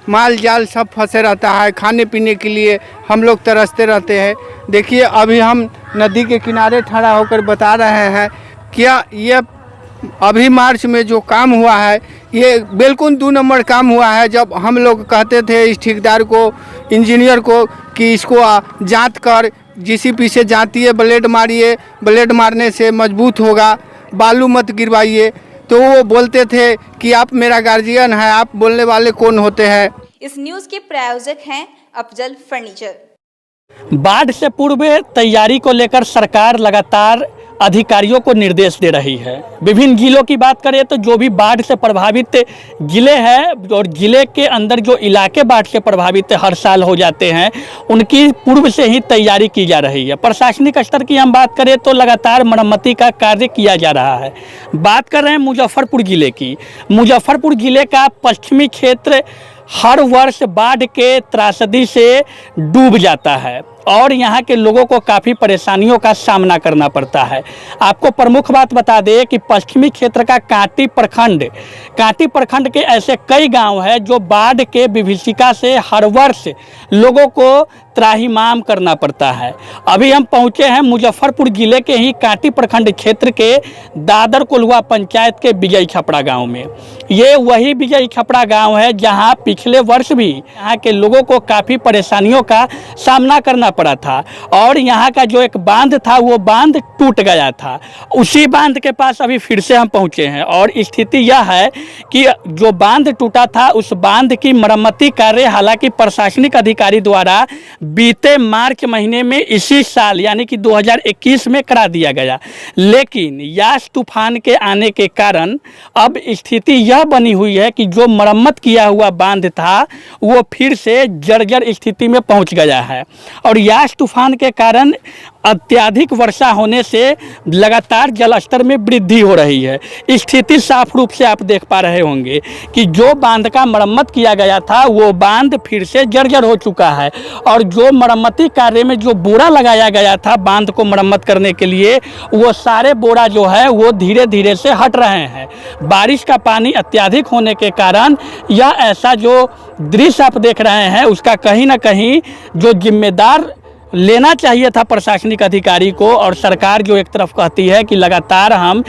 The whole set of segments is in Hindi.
माल जाल सब फंसे रहता है। खाने पीने के लिए हम लोग तरसते रहते हैं। देखिए अभी हम नदी के किनारे खड़ा होकर बता रहे हैं, क्या ये अभी मार्च में जो काम हुआ है ये बिल्कुल 2 नंबर काम हुआ है। जब हम लोग कहते थे इस ठेकेदार को, इंजीनियर को कि इसको जांच कर जीसीपी से जांचिए, ब्लेड मारिए, ब्लेड मारने से मजबूत होगा, बालू मत गिरवाइए, तो वो बोलते थे कि आप मेरा गार्जियन है, आप बोलने वाले कौन होते हैं। इस न्यूज के प्रायोजक हैं अफजल फर्नीचर। बाढ़ से पूर्व तैयारी को लेकर सरकार लगातार अधिकारियों को निर्देश दे रही है। विभिन्न जिलों की बात करें तो जो भी बाढ़ से प्रभावित जिले हैं और जिले के अंदर जो इलाके बाढ़ से प्रभावित हर साल हो जाते हैं, उनकी पूर्व से ही तैयारी की जा रही है। प्रशासनिक स्तर की हम बात करें तो लगातार मरम्मती का कार्य किया जा रहा है। बात कर रहे हैं मुजफ्फरपुर जिले की। मुजफ्फरपुर जिले का पश्चिमी क्षेत्र हर वर्ष बाढ़ के त्रासदी से डूब जाता है और यहाँ के लोगों को काफ़ी परेशानियों का सामना करना पड़ता है। आपको प्रमुख बात बता दें कि पश्चिमी क्षेत्र का कांटी प्रखंड के ऐसे कई गांव हैं जो बाढ़ के विभीषिका से हर वर्ष लोगों को त्राहिमाम करना पड़ता है। अभी हम पहुँचे हैं मुजफ्फरपुर जिले के ही कांटी प्रखंड क्षेत्र के दादर कोल्हुआ पंचायत के विजय छपड़ा गाँव में। ये वही विजय छपड़ा गाँव है जहाँ पिछले वर्ष भी यहाँ के लोगों को काफ़ी परेशानियों का सामना करना पड़ा था और यहाँ का जो एक बांध था वो बांध टूट गया था। उसी बांध के पास अभी फिर से हम पहुँचे हैं और स्थिति यह है कि जो बांध टूटा था उस बांध की मरम्मती कार्य हालांकि प्रशासनिक अधिकारी द्वारा बीते मार्च महीने में इसी साल यानी कि 2021 में करा दिया गया, लेकिन यास तूफान के आने के कारण अब स्थिति यह बनी हुई है कि जो मरम्मत किया हुआ बांध था वो फिर से जर्जर स्थिति में पहुंच गया है और यास तूफान के कारण अत्यधिक वर्षा होने से लगातार जलस्तर में वृद्धि हो रही है। स्थिति साफ रूप से आप देख पा रहे होंगे कि जो बांध का मरम्मत किया गया था वो बांध फिर से जर्जर हो चुका है और जो मरम्मती कार्य में जो बोरा लगाया गया था बांध को मरम्मत करने के लिए वो सारे बोरा जो है वो धीरे धीरे से हट रहे हैं। बारिश का पानी अत्यधिक होने के कारण यह ऐसा जो दृश्य आप देख रहे हैं उसका कहीं ना कहीं जो जिम्मेदार लेना चाहिए था प्रशासनिक अधिकारी को और सरकार जो एक तरफ कहती है कि लगातार हम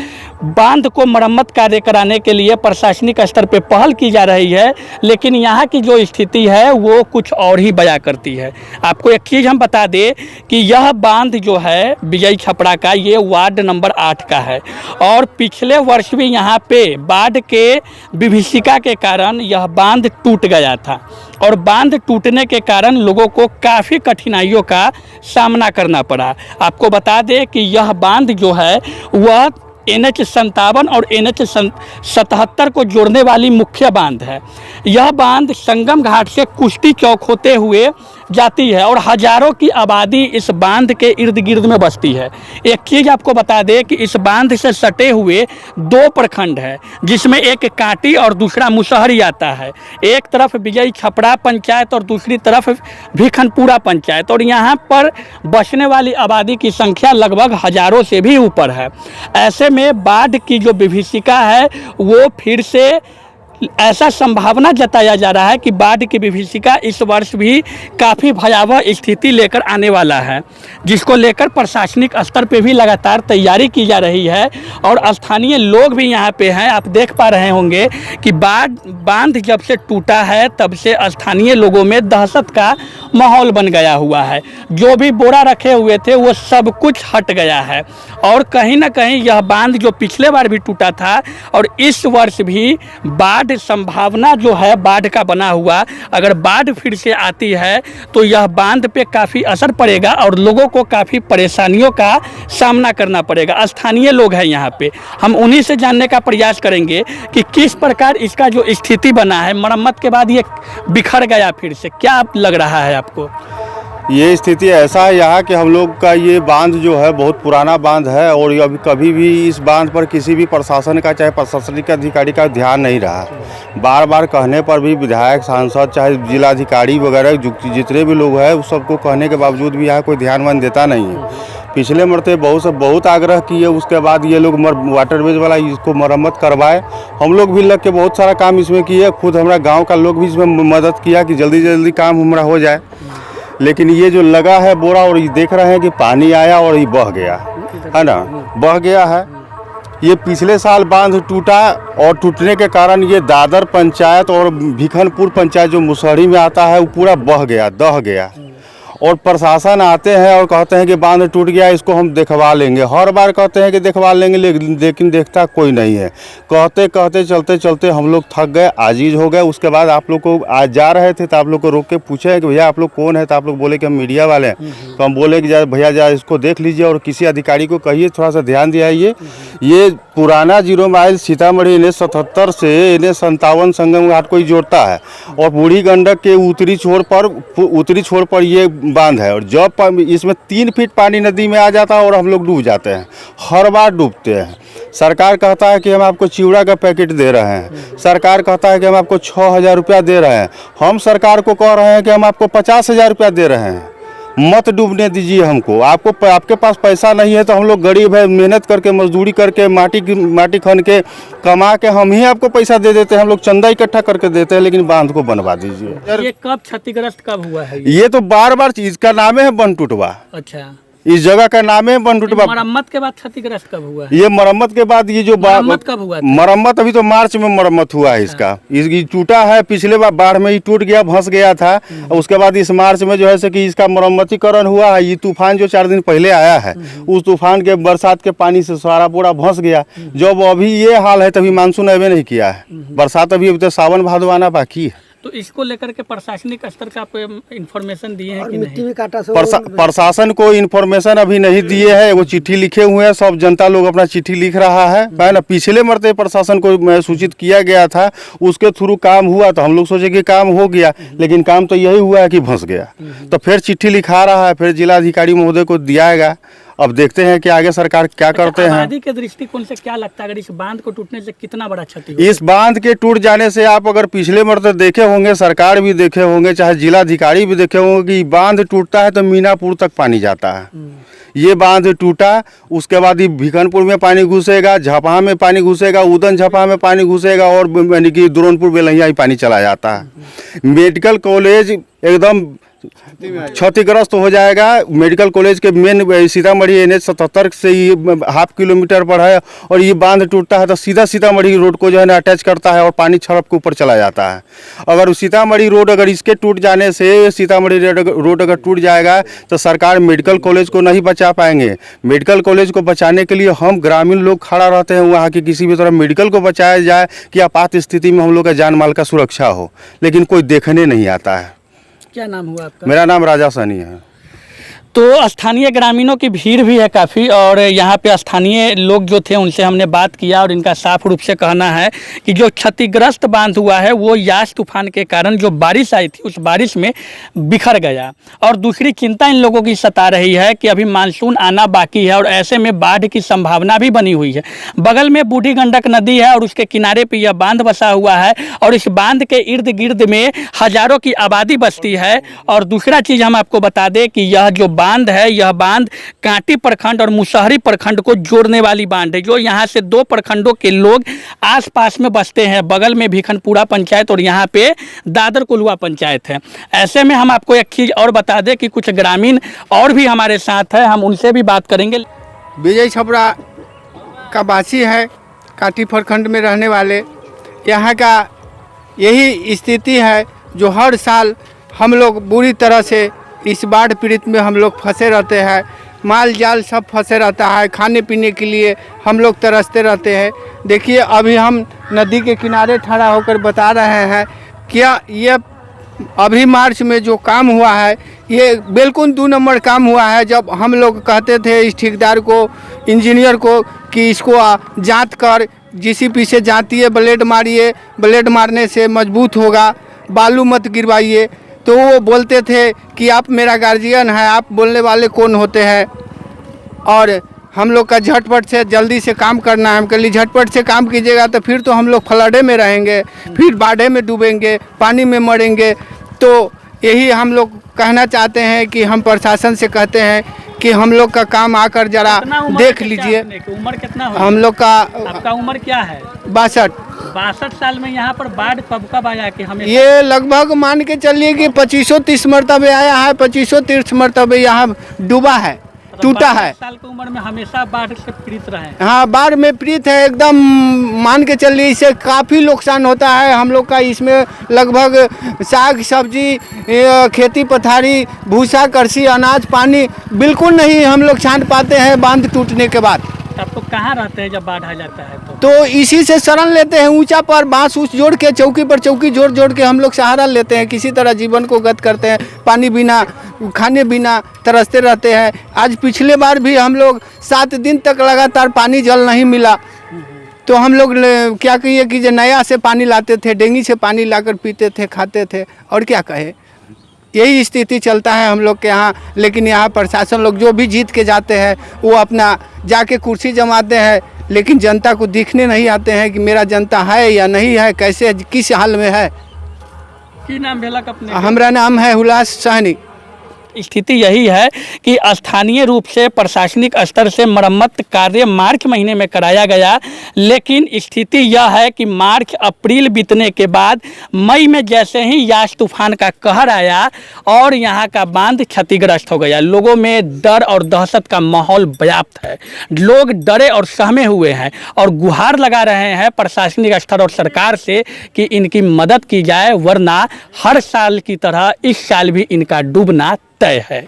बांध को मरम्मत कार्य कराने के लिए प्रशासनिक स्तर पे पहल की जा रही है, लेकिन यहाँ की जो स्थिति है वो कुछ और ही बयां करती है। आपको एक चीज़ हम बता दें कि यह बांध जो है विजय छपड़ा का ये वार्ड नंबर 8 का है और पिछले वर्ष भी यहाँ पे बाढ़ के विभीषिका के कारण यह बांध टूट गया था और बांध टूटने के कारण लोगों को काफ़ी कठिनाइयों का सामना करना पड़ा। आपको बता दें कि यह बांध जो है वह NH57 और NH77 को जोड़ने वाली मुख्य बांध है। यह बांध संगम घाट से कुश्ती चौक होते हुए जाती है और हजारों की आबादी इस बांध के इर्द गिर्द में बसती है। एक चीज़ आपको बता दें कि इस बांध से सटे हुए 2 प्रखंड है जिसमें एक कांटी और दूसरा मुसहरी आता है। एक तरफ विजय छपड़ा पंचायत और दूसरी तरफ भिखनपुरा पंचायत और यहाँ पर बसने वाली आबादी की संख्या लगभग हजारों से भी ऊपर है। ऐसे में बाढ़ की जो विभीषिका है वो फिर से ऐसा संभावना जताया जा रहा है कि बाढ़ की विभीषिका इस वर्ष भी काफ़ी भयावह स्थिति लेकर आने वाला है, जिसको लेकर प्रशासनिक स्तर पे भी लगातार तैयारी की जा रही है और स्थानीय लोग भी यहाँ पे हैं। आप देख पा रहे होंगे कि बांध जब से टूटा है तब से स्थानीय लोगों में दहशत का माहौल बन गया हुआ है। जो भी बोरा रखे हुए थे वो सब कुछ हट गया है और कहीं ना कहीं यह बांध जो पिछले बार भी टूटा था और इस वर्ष भी बाढ़ संभावना जो है बाढ़ का बना हुआ, अगर बाढ़ फिर से आती है तो यह बांध पे काफ़ी असर पड़ेगा और लोगों को काफ़ी परेशानियों का सामना करना पड़ेगा। स्थानीय लोग हैं यहाँ पे, हम उन्हीं से जानने का प्रयास करेंगे कि किस प्रकार इसका जो स्थिति बना है मरम्मत के बाद ये बिखर गया फिर से, क्या लग रहा है आपको? ये स्थिति ऐसा है यहाँ कि हम लोग का ये बांध जो है बहुत पुराना बांध है और अभी कभी भी इस बांध पर किसी भी प्रशासन का चाहे प्रशासनिक अधिकारी का ध्यान नहीं रहा। बार बार कहने पर भी विधायक, सांसद, चाहे जिलाधिकारी वगैरह जितने भी लोग हैं उस सबको कहने के बावजूद भी यहाँ कोई ध्यान देता नहीं है। पिछले मरते बहुत आग्रह किए, उसके बाद ये लोग वाटरवेज वाला इसको मरम्मत करवाए। हम लोग भी लग के बहुत सारा काम इसमें किए, खुद हमारा गांव का लोग भी इसमें मदद किया कि जल्दी जल्दी काम हमारा हो जाए। लेकिन ये जो लगा है बोरा, और ये देख रहे हैं कि पानी आया और ये बह गया है ना, बह गया है। ये पिछले साल बांध टूटा और टूटने के कारण ये दादर पंचायत और भिखनपुर पंचायत जो मुसहरी में आता है वो पूरा बह गया, दह गया। और प्रशासन आते हैं और कहते हैं कि बांध टूट गया, इसको हम देखवा लेंगे। हर बार कहते हैं कि देखवा लेंगे, लेकिन देखता कोई नहीं है। कहते कहते चलते चलते हम लोग थक गए, आजीज हो गए। उसके बाद आप लोग को आज जा रहे थे तो आप लोग को रोक के पूछे कि भैया आप लोग कौन है, तो आप लोग बोले कि हम मीडिया वाले हैं। तो हम बोले कि भैया जा इसको देख लीजिए और किसी अधिकारी को कहिए थोड़ा सा ध्यान दिलाइए। ये पुराना 0 माइल सीतामढ़ी 1977 से 1957 संगम घाट को ही जोड़ता है और बूढ़ी गंडक के उत्तरी छोर पर ये बांध है। और जब इसमें 3 फीट पानी नदी में आ जाता है और हम लोग डूब जाते हैं, हर बार डूबते हैं। सरकार कहता है कि हम आपको चिवड़ा का पैकेट दे रहे हैं, सरकार कहता है कि हम आपको 6,000 रुपया दे रहे हैं। हम सरकार को कह रहे हैं कि हम आपको 50,000 रुपया दे रहे हैं, मत डूबने दीजिए हमको। आपके पास पैसा नहीं है तो हम लोग गरीब है, मेहनत करके मजदूरी करके माटी खन के कमा के हम ही आपको पैसा दे देते हैं, हम लोग चंदा इकट्ठा करके देते हैं, लेकिन बांध को बनवा दीजिए। ये कब क्षतिग्रस्त कब हुआ है? ये तो बार इसका नाम है बन टूटवा। अच्छा, इस जगह का नाम है बन टूटवा। मरम्मत के बाद क्षतिग्रस्त कब हुआ है? ये मरम्मत के बाद ये जो मरम्मत कब हुआ? मरम्मत अभी तो मार्च में मरम्मत हुआ है इसका। ये टूटा है, पिछले बाढ़ में ही टूट गया, धंस गया था। उसके बाद इस मार्च में जो है कि इसका मरम्मतीकरण हुआ है। ये तूफान जो 4 दिन पहले आया है, उस तूफान के बरसात के पानी से सारा पूरा धंस गया। जब अभी ये हाल है तभी मानसून अभी नहीं किया है, बरसात अभी तो सावन भादो आना बाकी है। तो इसको लेकर के प्रशासनिक स्तर से आप इन्फॉर्मेशन दिए हैं कि मिट्टी नहीं? भी काटा प्रशासन को इन्फॉर्मेशन अभी नहीं दिए है। वो चिट्ठी लिखे हुए हैं, सब जनता लोग अपना चिट्ठी लिख रहा है ना। पिछले मरते प्रशासन को सूचित किया गया था, उसके थ्रू काम हुआ तो हम लोग सोचे कि काम हो गया, लेकिन काम तो यही हुआ है कि फंस गया। तो फिर चिट्ठी लिखा रहा है, फिर जिलाधिकारी महोदय को दियाएगा। अब देखते हैं कि आगे सरकार क्या करते हैं। आबादी के दृष्टिकोण से क्या लगता है, अगर इस बांध को टूटने से कितना बड़ा क्षति होगा? इस बांध के टूट जाने से आप अगर पिछले मरते देखे होंगे, सरकार भी देखे होंगे, चाहे जिलाधिकारी भी देखे होंगे कि बांध टूटता है तो मीनापुर तक पानी जाता है। ये बांध टूटा, उसके बाद ये भिखनपुर में पानी घुसेगा, झपहा में पानी घुसेगा, उदन झपहा में पानी घुसेगा और यानी कि दुरनपुर बेलहिया ही पानी चला जाता है। मेडिकल कॉलेज एकदम क्षतिग्रस्त हो जाएगा। मेडिकल कॉलेज के मेन सीतामढ़ी NH-77 से ही 1/2 किलोमीटर पर है और ये बांध टूटता है तो सीधा सीतामढ़ी रोड को जो है ना अटैच करता है और पानी छड़प के ऊपर चला जाता है। अगर सीतामढ़ी रोड अगर इसके टूट जाने से सीतामढ़ी रोड अगर टूट जाएगा तो सरकार मेडिकल कॉलेज को नहीं बचा पाएंगे। मेडिकल कॉलेज को बचाने के लिए हम ग्रामीण लोग खड़ा रहते हैं, वहाँ की किसी भी तरह मेडिकल को बचाया जाए कि आपात स्थिति में हम लोग का जान माल का सुरक्षा हो, लेकिन कोई देखने नहीं आता है। क्या नाम हुआ आपका? मेरा नाम राजा सनी है। तो स्थानीय ग्रामीणों की भीड़ भी है काफ़ी, और यहाँ पे स्थानीय लोग जो थे उनसे हमने बात किया और इनका साफ रूप से कहना है कि जो क्षतिग्रस्त बांध हुआ है वो यास तूफान के कारण जो बारिश आई थी उस बारिश में बिखर गया। और दूसरी चिंता इन लोगों की सता रही है कि अभी मानसून आना बाकी है और ऐसे में बाढ़ की संभावना भी बनी हुई है। बगल में बूढ़ी गंडक नदी है और उसके किनारे पर यह बांध बसा हुआ है और इस बांध के इर्द गिर्द में हजारों की आबादी बसती है। और दूसरा चीज़ हम आपको बता दें कि यह जो बांध है, यह बांध कांटी प्रखंड और मुसहरी प्रखंड को जोड़ने वाली बांध है, जो यहाँ से 2 प्रखंडों के लोग आसपास में बसते हैं। बगल में भिखनपुरा पंचायत और यहाँ पे दादर कुलवा पंचायत है। ऐसे में हम आपको एक चीज़ और बता दें कि कुछ ग्रामीण और भी हमारे साथ है, हम उनसे भी बात करेंगे। विजय छपरा का वासी है, कांटी प्रखंड में रहने वाले। यहाँ का यही स्थिति है जो हर साल हम लोग बुरी तरह से इस बाढ़ पीड़ित में हम लोग फंसे रहते हैं। माल जाल सब फंसे रहता है, खाने पीने के लिए हम लोग तरसते रहते हैं। देखिए अभी हम नदी के किनारे खड़ा होकर बता रहे हैं, क्या ये अभी मार्च में जो काम हुआ है ये बिल्कुल 2 नंबर काम हुआ है। जब हम लोग कहते थे इस ठेकेदार को, इंजीनियर को कि इसको जांच कर JCB से जांचिए, ब्लेड मारिए, ब्लेड मारने से मजबूत होगा, बालू मत गिरवाइए, तो वो बोलते थे कि आप मेरा गार्जियन है, आप बोलने वाले कौन होते हैं। और हम लोग का झटपट से जल्दी से काम करना है। हम कल झटपट से काम कीजिएगा तो फिर तो हम लोग फ्लडे में रहेंगे, फिर बाढ़े में डूबेंगे, पानी में मरेंगे। तो यही हम लोग कहना चाहते हैं कि हम प्रशासन से कहते हैं कि हम लोग का काम आकर जरा कितना उम्र देख है लीजिए। आपने? उम्र कितना हो? हम लोग का आपका उम्र क्या है? 62। 62 साल में यहाँ पर बाढ़ कब आया कि हमें? ये लगभग मान के चलिए कि 2530 मरतबे आया है, 2530 मरतबे यहाँ डूबा है, टूटा है। 62 साल की उम्र में हमेशा बाढ़ से पीड़ित रहे। हाँ, बाढ़ में पीड़ित है एकदम। मान के चलिए इससे काफ़ी नुकसान होता है हम लोग का। इसमें लगभग साग सब्जी, खेती पथारी, भूसा कृषि, अनाज पानी बिल्कुल नहीं हम लोग छांट पाते हैं बांध टूटने के बाद। आप तो कहाँ रहते हैं जब बाढ़ आ जाता है तो इसी से शरण लेते हैं, ऊंचा पर बांस उस जोड़ के, चौकी पर चौकी जोड़ जोड़ के हम लोग सहारा लेते हैं, किसी तरह जीवन को गत करते हैं। पानी बिना, खाने बिना तरसते रहते हैं। आज पिछले बार भी हम लोग 7 दिन तक लगातार पानी जल नहीं मिला, तो हम लोग क्या कहिए कि जो नया से पानी लाते थे, डेंगी से पानी लाकर पीते थे, खाते थे, और क्या कहे। यही स्थिति चलता है हम लोग के यहाँ। लेकिन यहाँ प्रशासन लोग जो भी जीत के जाते हैं वो अपना जाके कुर्सी जमाते हैं, लेकिन जनता को दिखने नहीं आते हैं कि मेरा जनता है या नहीं है, कैसे किस हाल में है। की नाम भेलक अपने? हमारा नाम है हुलास सहनी। स्थिति यही है कि स्थानीय रूप से प्रशासनिक स्तर से मरम्मत कार्य मार्च महीने में कराया गया, लेकिन स्थिति यह है कि मार्च अप्रैल बीतने के बाद मई में जैसे ही यास तूफान का कहर आया और यहाँ का बांध क्षतिग्रस्त हो गया। लोगों में डर और दहशत का माहौल व्याप्त है। लोग डरे और सहमे हुए हैं और गुहार लगा रहे हैं प्रशासनिक स्तर और सरकार से कि इनकी मदद की जाए, वरना हर साल की तरह इस साल भी इनका डूबना तय है।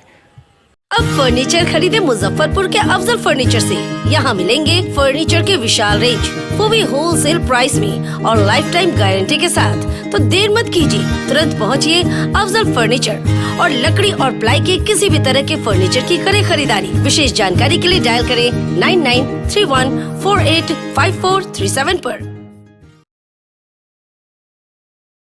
अब फर्नीचर खरीदे मुजफ्फरपुर के अफजल फर्नीचर से। यहाँ मिलेंगे फर्नीचर के विशाल रेंज, वो भी होलसेल प्राइस में और लाइफ टाइम गारंटी के साथ। तो देर मत कीजिए, तुरंत पहुँचिए अफजल फर्नीचर और लकड़ी और प्लाई के किसी भी तरह के फर्नीचर की करें खरीदारी। विशेष जानकारी के लिए डायल करें 9931485437 पर।